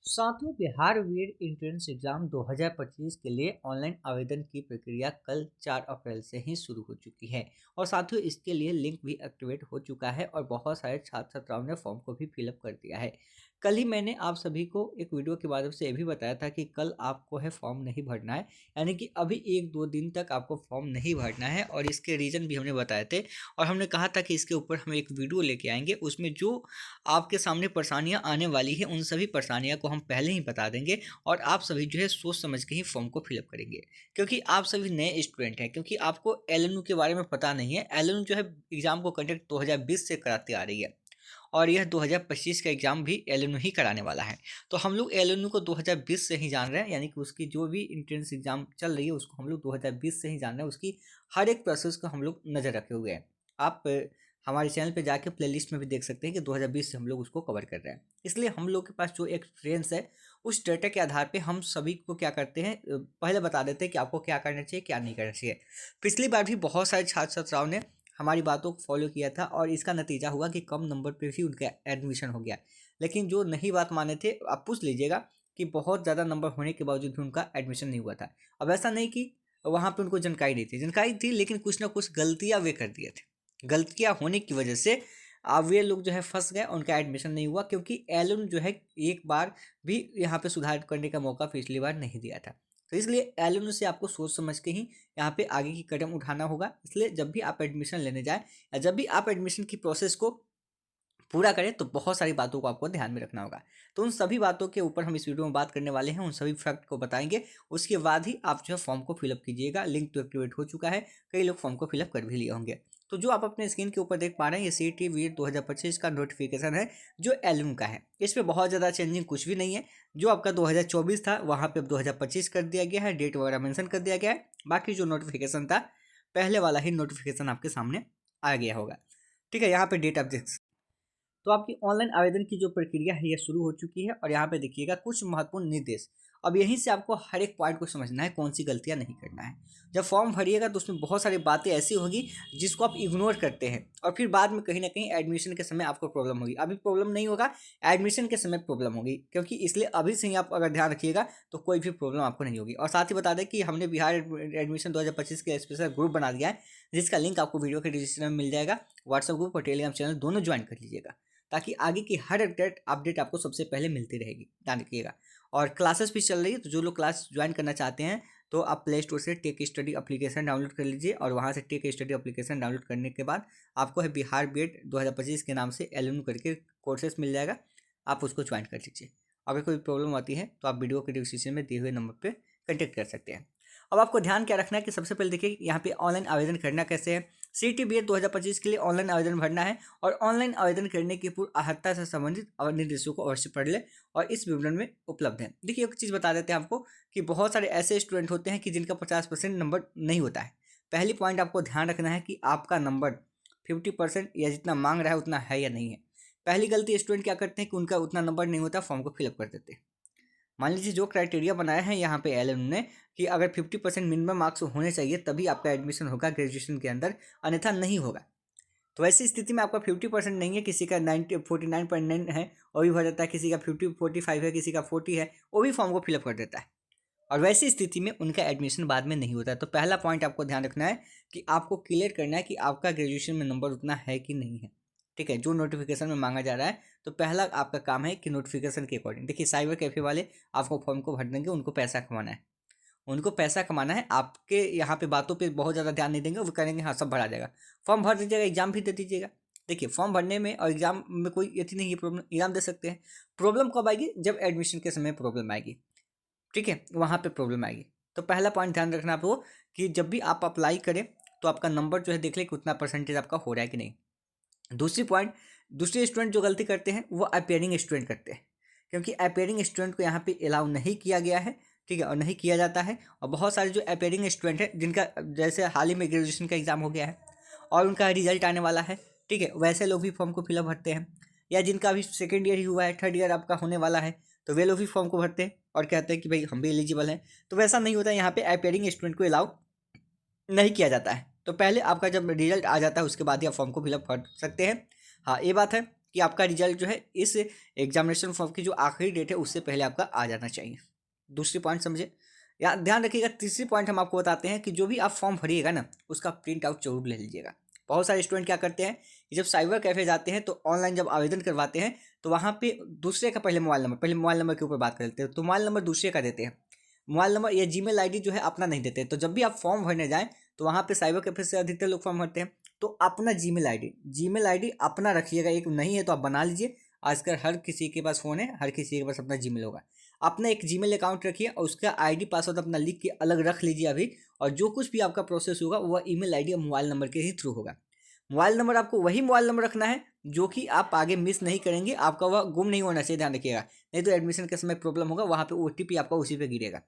सातवें Bihar BEd entrance exam 2025 के लिए ऑनलाइन आवेदन की प्रक्रिया कल 4 अप्रैल से ही शुरू हो चुकी है और साथियों इसके लिए लिंक भी एक्टिवेट हो चुका है और बहुत सारे छात्र छात्राओं ने फॉर्म को भी फिलअप कर दिया है। कल ही मैंने आप सभी को एक वीडियो के माध्यम से ये भी बताया था कि कल आपको है फॉर्म नहीं भरना है, यानी कि अभी 1-2 दिन तक आपको फॉर्म नहीं भरना है और इसके रीज़न भी हमने बताए थे और हमने कहा था कि इसके ऊपर हम एक वीडियो लेके आएंगे, उसमें जो आपके सामने परेशानियां आने वाली है उन सभी परेशानियों को हम पहले ही बता देंगे और आप सभी जो है सोच समझ के ही फॉर्म को फिलअप करेंगे, क्योंकि आप सभी नए स्टूडेंट हैं, क्योंकि आपको एलएनयू के बारे में पता नहीं है। एलएनयू जो है एग्जाम को कंडक्ट 2020 से कराती आ रही है और यह 2025 का एग्जाम भी एलएनयू ही कराने वाला है। तो हम लोग एलएनयू को 2020 से ही जान रहे हैं, यानी कि उसकी जो भी इंट्रेंस एग्जाम चल रही है उसको हम लोग 2020 से ही जान रहे हैं, उसकी हर एक प्रोसेस को हम लोग नज़र रखे हुए हैं। आप हमारे चैनल पे जाके प्लेलिस्ट में भी देख सकते हैं कि 2020 से हम लोग उसको कवर कर रहे हैं। इसलिए हम लोग के पास जो एक्सपीरियंस है उस डेटा के आधार पे हम सभी को क्या करते हैं, पहले बता देते हैं कि आपको क्या करना चाहिए क्या नहीं करना चाहिए। पिछली बार भी बहुत सारे छात्र छात्राओं ने हमारी बातों को फॉलो किया था और इसका नतीजा हुआ कि कम नंबर पे भी उनका एडमिशन हो गया। लेकिन जो नहीं बात माने थे, आप पूछ लीजिएगा कि बहुत ज़्यादा नंबर होने के बावजूद भी उनका एडमिशन नहीं हुआ था। अब ऐसा नहीं कि वहाँ पे उनको जानकारी नहीं थी, जानकारी थी लेकिन कुछ ना कुछ गलतियाँ वे कर दिए थे। गलतियाँ होने की वजह से अब वे लोग जो है फंस गए, उनका एडमिशन नहीं हुआ, क्योंकि एलन जो है एक बार भी यहाँ पे सुधार करने का मौका पिछली बार नहीं दिया था। तो इसलिए एलन से आपको सोच समझ के ही यहाँ पे आगे की कदम उठाना होगा। इसलिए जब भी आप एडमिशन लेने जाएं या जब भी आप एडमिशन की प्रोसेस को पूरा करें तो बहुत सारी बातों को आपको ध्यान में रखना होगा। तो उन सभी बातों के ऊपर हम इस वीडियो में बात करने वाले हैं, उन सभी फैक्ट को बताएंगे। उसके बाद ही आप जो है फॉर्म को फिलअप कीजिएगा। लिंक तो एक्टिवेट हो चुका है, कई लोग फॉर्म को फिलअप कर भी लिए होंगे। तो जो आप अपने स्क्रीन के ऊपर देख पा रहे हैं ये सीईटी बीएड 2025 का नोटिफिकेशन है जो एलएम का है। इस पर बहुत ज़्यादा चेंजिंग कुछ भी नहीं है। जो आपका 2024 था वहाँ पे अब 2025 कर दिया गया है, डेट वगैरह मेंशन कर दिया गया है। बाकी जो नोटिफिकेशन था पहले वाला ही नोटिफिकेशन आपके सामने आ गया होगा। ठीक है, यहाँ पे डेट आप देख। तो आपकी ऑनलाइन आवेदन की जो प्रक्रिया है ये शुरू हो चुकी है और यहाँ पे देखिएगा कुछ महत्वपूर्ण निर्देश। अब यहीं से आपको हर एक पॉइंट को समझना है, कौन सी गलतियाँ नहीं करना है। जब फॉर्म भरिएगा तो उसमें बहुत सारी बातें ऐसी होगी जिसको आप इग्नोर करते हैं और फिर बाद में कहीं ना कहीं एडमिशन के समय आपको प्रॉब्लम होगी। अभी प्रॉब्लम नहीं होगा, एडमिशन के समय प्रॉब्लम होगी, क्योंकि इसलिए अभी से ही आप अगर ध्यान रखिएगा तो कोई भी प्रॉब्लम आपको नहीं होगी। और साथ ही बता दें कि हमने बिहार एडमिशन 2025 के स्पेशल ग्रुप बना दिया है, जिसका लिंक आपको वीडियो के डिस्क्रिप्शन में मिल जाएगा। व्हाट्सएप ग्रुप और टेलीग्राम चैनल दोनों ज्वाइन कर लीजिएगा, ताकि आगे की हर अपडेट आपको सबसे पहले मिलती रहेगी, ध्यान रखिएगा। और क्लासेस भी चल रही है, तो जो लोग क्लास ज्वाइन करना चाहते हैं तो आप प्ले स्टोर से टेक स्टडी एप्लीकेशन डाउनलोड कर लीजिए और वहाँ से टेक स्टडी एप्लीकेशन डाउनलोड करने के बाद आपको है बिहार बीएड 2025 के नाम से एलएम करके कोर्सेस मिल जाएगा, आप उसको ज्वाइन कर लीजिए। अगर कोई प्रॉब्लम आती है तो आप वीडियो के डिस्क्रिप्शन में दिए हुए नंबर पर कॉन्टेक्ट कर सकते हैं। अब आपको ध्यान क्या रखना है कि सबसे पहले देखिए यहाँ पे ऑनलाइन आवेदन करना कैसे है। सीईटी बीएड 2025 के लिए ऑनलाइन आवेदन भरना है और ऑनलाइन आवेदन करने की पूर्व अर्हता से संबंधित निर्देशों को अवश्य पढ़ ले और इस विवरण में उपलब्ध है। देखिए एक चीज़ बता देते हैं आपको कि बहुत सारे ऐसे स्टूडेंट होते हैं कि जिनका 50% नंबर नहीं होता है। पहली पॉइंट आपको ध्यान रखना है कि आपका नंबर 50% या जितना मांग रहा है उतना है या नहीं है। पहली गलती स्टूडेंट क्या करते हैं कि उनका उतना नंबर नहीं होता, फॉर्म को फिलअप कर देते हैं। मान लीजिए जो क्राइटेरिया बनाया है यहाँ पे एल ने कि अगर 50% मिनिमम मार्क्स होने चाहिए तभी आपका एडमिशन होगा ग्रेजुएशन के अंदर, अन्यथा नहीं होगा। तो ऐसी स्थिति में आपका 50% नहीं है, किसी का 49.9 है वो भी भर देता है, किसी का 45 है, किसी का 40 है वो भी फॉर्म को फिलअप कर देता है और वैसी स्थिति में उनका एडमिशन बाद में नहीं होता है। तो पहला पॉइंट आपको ध्यान रखना है कि आपको क्लियर करना है कि आपका ग्रेजुएशन में नंबर उतना है कि नहीं है। ठीक है, जो नोटिफिकेशन में मांगा जा रहा है तो पहला आपका काम है कि नोटिफिकेशन के अकॉर्डिंग देखिए साइबर कैफे वाले आपको फॉर्म को भर देंगे, उनको पैसा कमाना है, उनको पैसा कमाना है। आपके यहाँ पे बातों पे बहुत ज़्यादा ध्यान नहीं देंगे, वो करेंगे हाँ सब भरा जाएगा, फॉर्म भर दीजिएगा, एग्जाम भी दे दीजिएगा। देखिए फॉर्म भरने में और एग्जाम में कोई यति नहीं है प्रॉब्लम, एग्जाम दे सकते हैं। प्रॉब्लम कब आएगी? जब एडमिशन के समय प्रॉब्लम आएगी, ठीक है, वहाँ पे प्रॉब्लम आएगी। तो पहला पॉइंट ध्यान रखना आपको कि जब भी आप अप्लाई करें तो आपका नंबर जो है देख लें कि उतना परसेंटेज आपका हो रहा है कि नहीं। दूसरी पॉइंट, दूसरे स्टूडेंट जो गलती करते हैं वो अपेयरिंग स्टूडेंट करते हैं, क्योंकि अपेयरिंग स्टूडेंट को यहाँ पे अलाउ नहीं किया गया है, ठीक है, और नहीं किया जाता है। और बहुत सारे जो अपेयरिंग स्टूडेंट हैं जिनका जैसे हाल ही में ग्रेजुएशन का एग्ज़ाम हो गया है और उनका रिजल्ट आने वाला है, ठीक है, वैसे लोग भी फॉर्म को फिलअप भरते हैं। या जिनका अभी सेकेंड ईयर ही हुआ है, थर्ड ईयर आपका होने वाला है, तो वे लोग भी फॉर्म को भरते हैं और कहते हैं कि भाई हम भी एलिजिबल हैं। तो वैसा नहीं होता, यहाँ पे अपेयरिंग स्टूडेंट को अलाउ नहीं किया जाता है। तो पहले आपका जब रिजल्ट आ जाता है उसके बाद ही आप फॉर्म को फिलअप कर सकते हैं। हाँ ये बात है। कि आपका रिजल्ट जो है इस एग्जामिनेशन फॉर्म की जो आखिरी डेट है उससे पहले आपका आ जाना चाहिए। दूसरी पॉइंट समझे या ध्यान रखिएगा। तीसरी पॉइंट हम आपको बताते हैं कि जो भी आप फॉर्म भरिएगा ना उसका प्रिंट आउट जरूर ले लीजिएगा। बहुत सारे स्टूडेंट क्या करते हैं कि जब साइबर कैफे जाते हैं तो ऑनलाइन जब आवेदन करवाते हैं तो वहाँ पे दूसरे का पहले मोबाइल नंबर के ऊपर बात कर लेते हैं, तो मोबाइल नंबर दूसरे का देते हैं। मोबाइल नंबर या जीमेल आईडी जो है अपना नहीं देते। तो जब भी आप फॉर्म भरने जाएं तो वहाँ पे साइबर कैफे से अधिकतर लोग फॉर्म भरते हैं, तो अपना जीमेल आईडी अपना रखिएगा। एक नहीं है तो आप बना लीजिए। आजकल हर किसी के पास फ़ोन है, हर किसी के पास अपना जीमेल होगा। अपना एक जीमेल अकाउंट रखिए और उसका आईडी पासवर्ड अपना लिख के अलग रख लीजिए अभी। और जो कुछ भी आपका प्रोसेस होगा वह ईमेल आईडी और मोबाइल नंबर के ही थ्रू होगा। मोबाइल नंबर आपको वही मोबाइल नंबर रखना है जो कि आप आगे मिस नहीं करेंगे, आपका वह गुम नहीं होना चाहिए, ध्यान रखिएगा। नहीं तो एडमिशन के समय प्रॉब्लम होगा, वहाँ पे ओटीपी आपका उसी पे गिरेगा।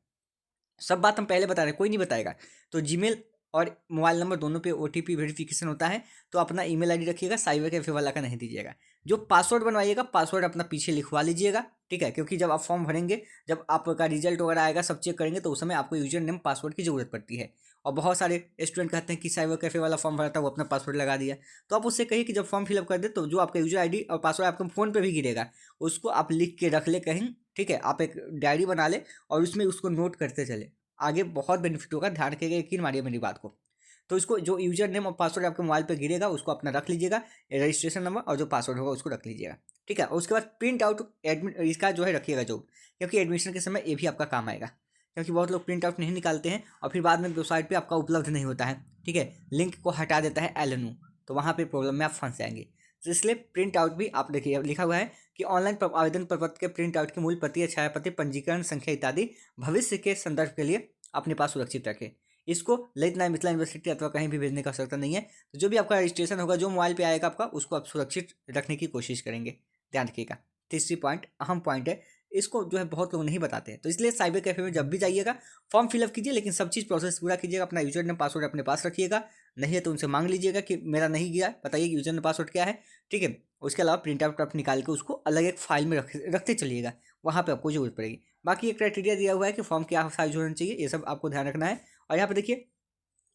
सब बात हम पहले बता रहे हैं, कोई नहीं बताएगा। तो जीमेल और मोबाइल नंबर दोनों पे ओटीपी वेरिफिकेशन होता है, तो अपना ईमेल आईडी रखिएगा, साइबर कैफे वाला का नहीं दीजिएगा। जो पासवर्ड बनवाइएगा पासवर्ड अपना पीछे लिखवा लीजिएगा, ठीक है, क्योंकि जब आप फॉर्म भरेंगे, जब आपका रिजल्ट वगैरह आएगा, सब चेक करेंगे, तो उस समय आपको यूजर नेम पासवर्ड की जरूरत पड़ती है। और बहुत सारे स्टूडेंट कहते हैं कि साइबर कैफे वाला फॉर्म भरा था वो अपना पासवर्ड लगा दिया। तो आप उससे कहिए कि जब फॉर्म फिलअप कर दे तो जो आपका यूजर आईडी और पासवर्ड आपके फ़ोन पे भी गिरेगा उसको आप लिख के रख ले कहीं, ठीक है। आप एक डायरी बना ले और उसमें उसको नोट करते चले, आगे बहुत बेनिफिट होगा। ध्यान रखिएगा, यकीन मारिए मेरी बात को। तो इसको जो यूजर नेम और पासवर्ड आपके मोबाइल पे गिरेगा उसको अपना रख लीजिएगा, रजिस्ट्रेशन नंबर और जो पासवर्ड होगा उसको रख लीजिएगा, ठीक है। और उसके बाद प्रिंट आउट एडमिट इसका जो है रखिएगा जो, क्योंकि एडमिशन के समय ये भी आपका काम आएगा। क्योंकि बहुत लोग प्रिंट आउट नहीं निकालते हैं और फिर बाद में वेबसाइट पे आपका उपलब्ध नहीं होता है, ठीक है, लिंक को हटा देता है एलएनओ, तो वहाँ पे प्रॉब्लम में आप फंस जाएंगे। तो इसलिए प्रिंट आउट भी आप देखिए, लिखा हुआ है कि ऑनलाइन आवेदन प्रपत्र के प्रिंट आउट की मूल प्रति या छायाप्रति, पंजीकरण संख्या इत्यादि भविष्य के संदर्भ के लिए अपने पास सुरक्षित रखें। इसको ललित नारायण मिथिला यूनिवर्सिटी अथवा कहीं भी भेजने का आवश्यकता नहीं है। तो जो भी आपका रजिस्ट्रेशन होगा, जो मोबाइल पे आएगा आपका, उसको आप सुरक्षित रखने की कोशिश करेंगे, ध्यान रखिएगा। तीसरी पॉइंट अहम पॉइंट है, इसको जो है बहुत लोग नहीं बताते हैं। तो इसलिए साइबर कैफे में जब भी जाइएगा फॉर्म फिलअप कीजिए, लेकिन सब चीज़ प्रोसेस पूरा कीजिएगा। अपना यूजर नेम पासवर्ड अपने पास रखिएगा, नहीं है तो उनसे मांग लीजिएगा कि मेरा नहीं गया, बताइए यूजर नेम पासवर्ड क्या है, ठीक है। उसके अलावा प्रिंट आउट आप निकाल के उसको अलग एक फाइल में रखते चलिएगा, वहाँ पर आपको जरूरत पड़ेगी। बाकी एक क्राइटेरिया दिया हुआ है कि फॉर्म क्या साइज होना चाहिए, ये सब आपको ध्यान रखना है। और यहाँ पे देखिए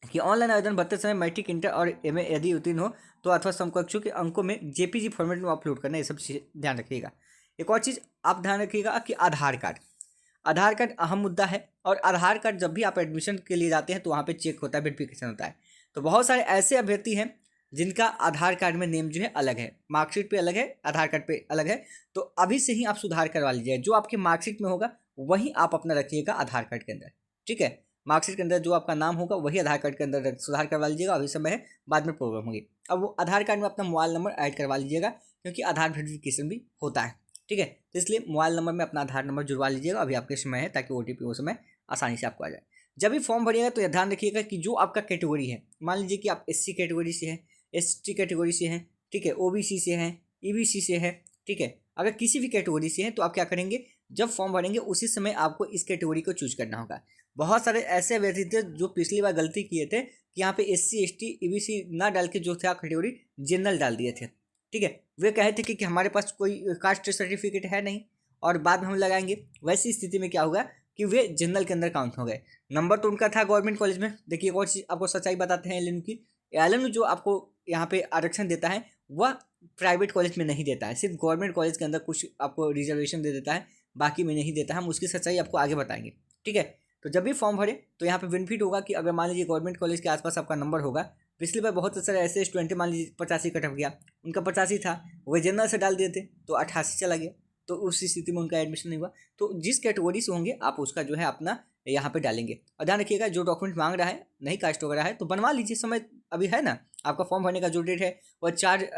कि ऑनलाइन आवेदन भरते समय मैट्रिक, इंटर और एमए यदि उत्तीर्ण हो तो अथवा समकक्षों के अंकों में जेपीजी फॉर्मेट में अपलोड करना, ये सब चीज़ ध्यान रखिएगा। एक और चीज़ आप ध्यान रखिएगा कि आधार कार्ड अहम मुद्दा है। और आधार कार्ड जब भी आप एडमिशन के लिए जाते हैं तो वहाँ पे चेक होता है, वेरिफिकेशन होता है। तो बहुत सारे ऐसे अभ्यर्थी हैं जिनका आधार कार्ड में नेम जो है अलग है, मार्कशीट पे अलग है, आधार कार्ड पे अलग है। तो अभी से ही आप सुधार करवा लीजिए, जो आपकी मार्कशीट में होगा वही आप अपना रखिएगा आधार कार्ड के अंदर, ठीक है। मार्कशीट के अंदर जो आपका नाम होगा वही आधार कार्ड के अंदर सुधार करवा लीजिएगा, अभी समय है, बाद में प्रॉब्लम होगी। अब वो आधार कार्ड में अपना मोबाइल नंबर ऐड करवा लीजिएगा, क्योंकि आधार वेरिफिकेशन भी होता है, ठीक है। तो इसलिए मोबाइल नंबर में अपना आधार नंबर जुड़वा लीजिएगा, अभी आपके समय है, ताकि ओटीपी वो समय आसानी से आपको आ जाए। जब भी फॉर्म भरिएगा तो ध्यान रखिएगा कि जो आपका कैटेगरी है, मान लीजिए कि आप एससी कैटेगरी से हैं, एसटी कैटेगरी से हैं, ठीक है, ओबीसी से हैं, ईबीसी से हैं, ठीक है। अगर किसी भी कैटेगरी से हैं तो आप क्या करेंगे, जब फॉर्म भरेंगे उसी समय आपको इस कैटेगरी को चूज करना होगा। बहुत सारे ऐसे अभ्यर्थी थे जो पिछली बार गलती किए थे कि यहाँ पे एससी एसटी ईबीसी ना डाल के जो था कैटेगरी जनरल डाल दिए थे, ठीक है। वे कहे थे कि हमारे पास कोई कास्ट सर्टिफिकेट है नहीं और बाद में हम लगाएंगे। वैसी स्थिति में क्या होगा कि वे जनरल के अंदर काउंट हो गए। नंबर तो उनका था गवर्नमेंट कॉलेज में। देखिए एक और चीज़ आपको सच्चाई बताते हैं एलएनयू की, एलएनयू जो आपको यहाँ पे आरक्षण देता है वह प्राइवेट कॉलेज में नहीं देता है, सिर्फ गवर्नमेंट कॉलेज के अंदर कुछ आपको रिजर्वेशन दे देता है, बाकी में नहीं देता है। हम उसकी सच्चाई आपको आगे बताएंगे, ठीक है। तो जब भी फॉर्म भरे तो यहाँ पे बेनिफिट होगा कि अगर मान लीजिए गवर्नमेंट कॉलेज के आसपास आपका नंबर होगा, पिछली बार बहुत सारे ऐसे स्टूडेंट मान लीजिए 85 कट ऑफ गया, उनका 85 था, वो जनरल से डाल दिए थे तो 88 चला गया, तो उस स्थिति में उनका एडमिशन नहीं हुआ। तो जिस कैटेगरी से होंगे आप उसका जो है अपना यहाँ पे डालेंगे। और ध्यान रखिएगा जो डॉक्यूमेंट मांग रहा है नहीं कास्ट वगैरह है तो बनवा लीजिए, समय अभी है ना। आपका फॉर्म भरने का जो डेट है वह 4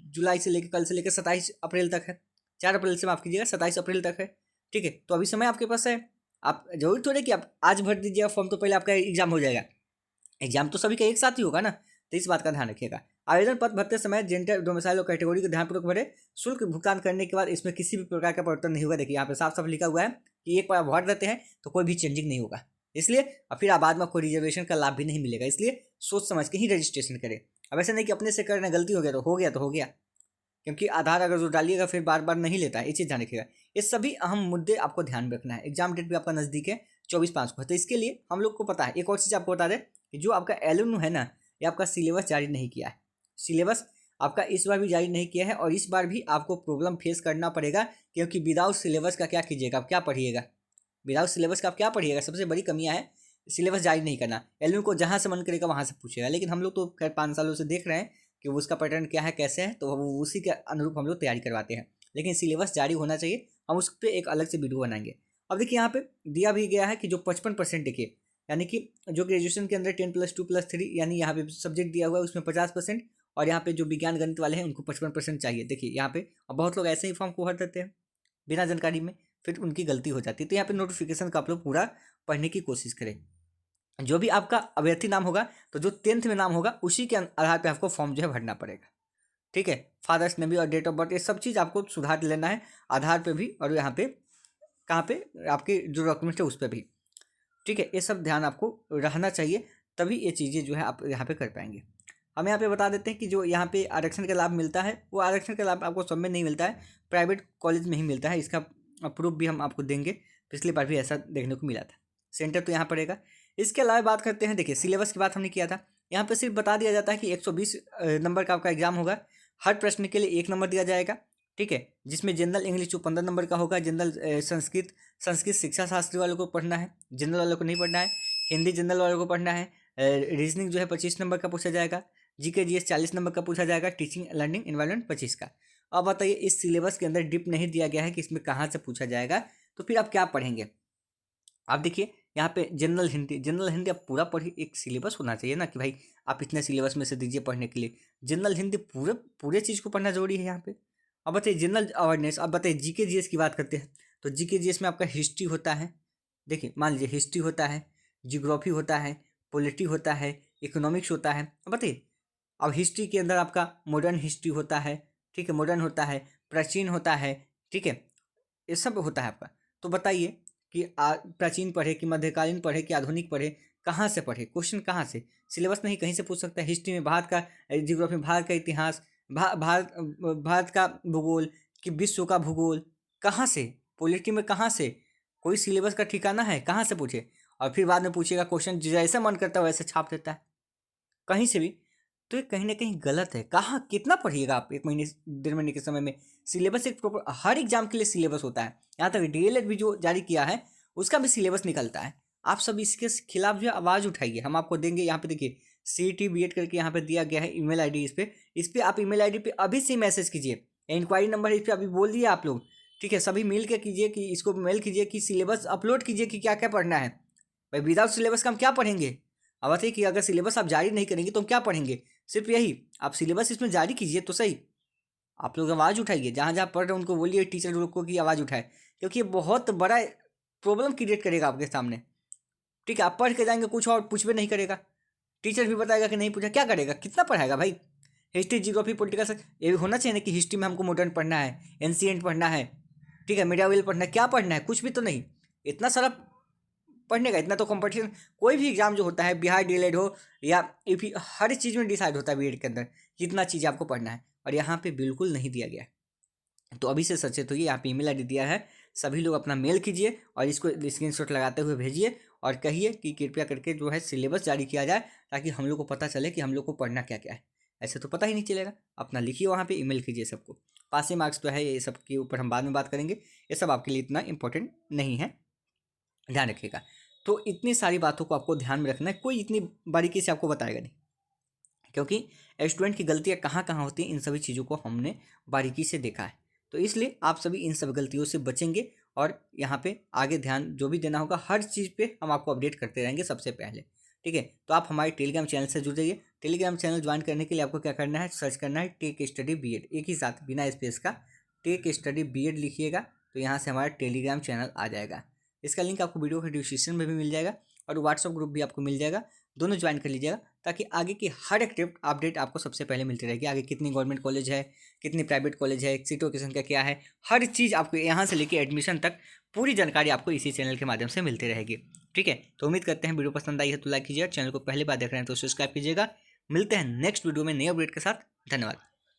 जुलाई से लेकर कल से लेकर 27 अप्रैल तक है, 4 अप्रैल से माफ़ कीजिएगा 27 अप्रैल तक है, ठीक है। तो अभी समय आपके पास है, आप जरूरी थोड़े कि आप आज भर दीजिएगा फॉर्म तो पहले आपका एग्जाम हो जाएगा। एग्जाम तो सभी का एक साथ ही होगा ना, तो इस बात का ध्यान रखिएगा। आवेदन पत्र भरते समय जेंडर डोमिसाइल और कैटेगरी को ध्यानपूर्वक भरे। शुल्क भुगतान करने के बाद इसमें किसी भी प्रकार का परिवर्तन नहीं होगा। देखिए यहाँ पे साफ साफ लिखा हुआ है कि एक बार भर देते हैं तो कोई भी चेंजिंग नहीं होगा, इसलिए और फिर बाद में कोई रिजर्वेशन का लाभ भी नहीं मिलेगा। इसलिए सोच समझ के ही रजिस्ट्रेशन करें। अब ऐसे नहीं कि अपने से करना गलती हो गया तो हो गया तो हो गया, क्योंकि आधार अगर जो डालिएगा फिर बार बार नहीं लेता है, ये चीज़ ध्यान रखिएगा। ये सभी अहम मुद्दे आपको ध्यान में रखना है। एग्जाम डेट भी आपका नज़दीक है 24/5 को, तो इसके लिए हम लोग को पता है। एक और चीज़ आपको बता दें कि जो आपका एलएनयू है ना, ये आपका सिलेबस जारी नहीं किया है। सिलेबस आपका इस बार भी जारी नहीं किया है और इस बार भी आपको प्रॉब्लम फेस करना पड़ेगा, क्योंकि विदाउट सिलेबस का क्या कीजिएगा, आप क्या पढ़िएगा, विदाउट सिलेबस का आप क्या पढ़िएगा। सबसे बड़ी कमियाँ है सिलेबस जारी नहीं करना। एलएम को जहाँ से मन करेगा वहाँ से पूछेगा, लेकिन हम लोग तो खैर 5 सालों से देख रहे हैं कि उसका पैटर्न क्या है, कैसे है, तो वो उसी के अनुरूप हम लोग तैयारी करवाते हैं। लेकिन सिलेबस जारी होना चाहिए, हम उस पर एक अलग से वीडियो बनाएंगे। अब देखिए यहाँ पे दिया भी गया है कि जो 55% देखिए, यानी कि जो ग्रेजुएशन के अंदर 10+2+3 यानी यहाँ पे सब्जेक्ट दिया हुआ है उसमें 50%, और यहाँ पे जो विज्ञान गणित वाले हैं उनको 55% चाहिए। देखिए यहाँ पे अब बहुत लोग ऐसे ही फॉर्म को भर देते हैं बिना जानकारी में, फिर उनकी गलती हो जाती है। तो यहाँ पे नोटिफिकेशन का आप लोग पूरा पढ़ने की कोशिश करें। जो भी आपका अभ्यर्थी नाम होगा, तो जो 10th में नाम होगा उसी के आधार पे आपको फॉर्म जो है भरना पड़ेगा। ठीक है, फादर्स नेम भी और डेट ऑफ बर्थ ये सब चीज़ आपको सुधार लेना है आधार पे भी, और यहाँ पे कहाँ पे आपके जो डॉक्यूमेंट है उस पर भी। ठीक है, ये सब ध्यान आपको रहना चाहिए, तभी ये चीज़ें जो है आप यहाँ पे कर पाएंगे। हम यहाँ पे बता देते हैं कि जो यहाँ पे आरक्षण का लाभ मिलता है, वो आरक्षण का लाभ आपको सब में नहीं मिलता है, प्राइवेट कॉलेज में ही मिलता है। इसका प्रूफ भी हम आपको देंगे, पिछली बार भी ऐसा देखने को मिला था। सेंटर तो यहाँ पड़ेगा। इसके अलावा बात करते हैं, देखिए सिलेबस की बात हमने किया था, यहाँ पे सिर्फ बता दिया जाता है कि 120 नंबर का आपका एग्जाम होगा। हर प्रश्न के लिए 1 नंबर दिया जाएगा। ठीक है, जिसमें जनरल इंग्लिश जो 15 नंबर का होगा, जनरल संस्कृत शिक्षा शास्त्री वालों को पढ़ना है, जनरल वालों को नहीं पढ़ना है। हिंदी जनरल वालों को पढ़ना है। रीजनिंग जो है 25 नंबर का पूछा जाएगा। जीके जीएस 40 नंबर का पूछा जाएगा। टीचिंग लर्निंग इन्वायरमेंट 25 का। अब बताइए, इस सिलेबस के अंदर डिप नहीं दिया गया है कि इसमें कहाँ से पूछा जाएगा, तो फिर आप क्या पढ़ेंगे। आप देखिए यहाँ पे जनरल हिंदी आप पूरा पढ़िए। एक सिलेबस होना चाहिए ना कि भाई आप इतने सिलेबस में से दीजिए पढ़ने के लिए। जनरल हिंदी पूरे चीज़ को पढ़ना जरूरी है यहाँ पे। अब बताइए जनरल अवेयरनेस। अब बताइए जीके जीएस की बात करते हैं, तो जीके जीएस में आपका हिस्ट्री होता है। देखिए मान लीजिए हिस्ट्री होता है, जियोग्राफी होता है, पॉलिटी होता है, इकोनॉमिक्स होता है। अब बताइए, अब हिस्ट्री के अंदर आपका मॉडर्न हिस्ट्री होता है। ठीक है, मॉडर्न होता है, प्राचीन होता है। ठीक है, ये सब होता है आपका। तो बताइए कि प्राचीन पढ़े कि मध्यकालीन पढ़े कि आधुनिक पढ़े, कहाँ से पढ़े, क्वेश्चन कहाँ से, सिलेबस नहीं कहीं से पूछ सकता है। हिस्ट्री में भारत का, जियोग्राफी में भारत का इतिहास, भारत का भूगोल कि विश्व का भूगोल, कहाँ से, पॉलिटी में कहाँ से, कोई सिलेबस का ठिकाना है, कहाँ से पूछे। और फिर बाद में पूछेगा क्वेश्चन जैसा मन करता है वैसे छाप देता है कहीं से भी। तो ये कहीं ना कहीं गलत है। कहाँ कितना पढ़िएगा आप 1 महीने 1.5 महीने के समय में। सिलेबस एक प्रॉपर हर एग्जाम के लिए सिलेबस होता है। यहाँ तक डीएलएड भी जो जारी किया है उसका भी सिलेबस निकलता है। आप सब इसके खिलाफ जो है आवाज़ उठाइए, हम आपको देंगे। यहाँ पे देखिए CET BED करके यहाँ पे दिया गया है ईमेल आईडी। इस पर आप ईमेल आईडी पे अभी से मैसेज कीजिए। इंक्वायरी नंबर इस पर अभी बोल दिए आप लोग। ठीक है, सभी मिल के कीजिए कि इसको मेल कीजिए कि सिलेबस अपलोड कीजिए कि क्या क्या पढ़ना है। भाई विदाउट सिलेबस का हम क्या पढ़ेंगे। अब बताइए कि अगर सिलेबस आप जारी नहीं करेंगे तो हम क्या पढ़ेंगे। सिर्फ यही आप सिलेबस इसमें जारी कीजिए तो सही। आप लोग आवाज़ उठाइए, जहाँ जहाँ पढ़ रहे हैं उनको बोलिए टीचर लोग को कि आवाज़ उठाए, क्योंकि ये बहुत बड़ा प्रॉब्लम क्रिएट करेगा आपके सामने। ठीक है, आप पढ़ के जाएंगे कुछ और कुछ भी नहीं करेगा। टीचर भी बताएगा कि नहीं पूछा, क्या करेगा, कितना पढ़ाएगा भाई। हिस्ट्री जियोग्राफी पॉलिटिकल साइंस ये भी होना चाहिए ना कि हिस्ट्री में हमको मॉडर्न पढ़ना है, एंशिएंट पढ़ना है। ठीक है, मिडावेल पढ़ना है, क्या पढ़ना है, कुछ भी तो नहीं। इतना सारा पढ़ने का, इतना तो कंपटीशन कोई भी एग्जाम जो होता है, बिहार डीएलएड हो या यूपी, हर चीज़ में डिसाइड होता है बीएड के अंदर कितना चीज़ आपको पढ़ना है, और यहाँ पे बिल्कुल नहीं दिया गया है। तो अभी से सचेत होइए। यहाँ पे ईमेल आईडी दिया है, सभी लोग अपना मेल कीजिए और इसको स्क्रीनशॉट लगाते हुए भेजिए और कहिए कि कृपया करके जो है सिलेबस जारी किया जाए, ताकि हम लोग को पता चले कि हम लोग को पढ़ना क्या क्या है। ऐसे तो पता ही नहीं चलेगा। अपना लिखिए वहाँ पे, ईमेल कीजिए सबको। पासिंग मार्क्स तो है, ये सब के ऊपर हम बाद में बात करेंगे। ये सब आपके लिए इतना इंपॉर्टेंट नहीं है, ध्यान रखिएगा। तो इतनी सारी बातों को आपको ध्यान में रखना है, कोई इतनी बारीकी से आपको बताएगा नहीं, क्योंकि स्टूडेंट की गलतियाँ कहाँ कहाँ होती हैं इन सभी चीज़ों को हमने बारीकी से देखा है। तो इसलिए आप सभी इन सब गलतियों से बचेंगे और यहाँ पे आगे ध्यान जो भी देना होगा हर चीज़ पे हम आपको अपडेट करते रहेंगे सबसे पहले। ठीक है, तो आप हमारे टेलीग्राम चैनल से जुड़ जाइए। टेलीग्राम चैनल ज्वाइन करने के लिए आपको क्या करना है, सर्च करना है टेक स्टडी BED, एक ही साथ बिना स्पेस का टेक स्टडी BED लिखिएगा, तो यहाँ से हमारा टेलीग्राम चैनल आ जाएगा। इसका लिंक आपको वीडियो के डिस्क्रिप्शन में भी मिल जाएगा और व्हाट्सअप ग्रुप भी आपको मिल जाएगा। दोनों ज्वाइन कर लीजिएगा, ताकि आगे की हर एक अपडेट आपको सबसे पहले मिलती रहेगी। आगे कितनी गवर्नमेंट कॉलेज है, कितनी प्राइवेट कॉलेज है, सीटों की संख्या क्या है, हर चीज़ आपको यहाँ से लेके एडमिशन तक पूरी जानकारी आपको इसी चैनल के माध्यम से मिलती रहेगी। ठीक है, तो उम्मीद करते हैं वीडियो पसंद आई है तो लाइक कीजिएगा, चैनल को पहली बार देख रहे हैं तो सब्सक्राइब कीजिएगा। मिलते हैं नेक्स्ट वीडियो में नए अपडेट के साथ। धन्यवाद।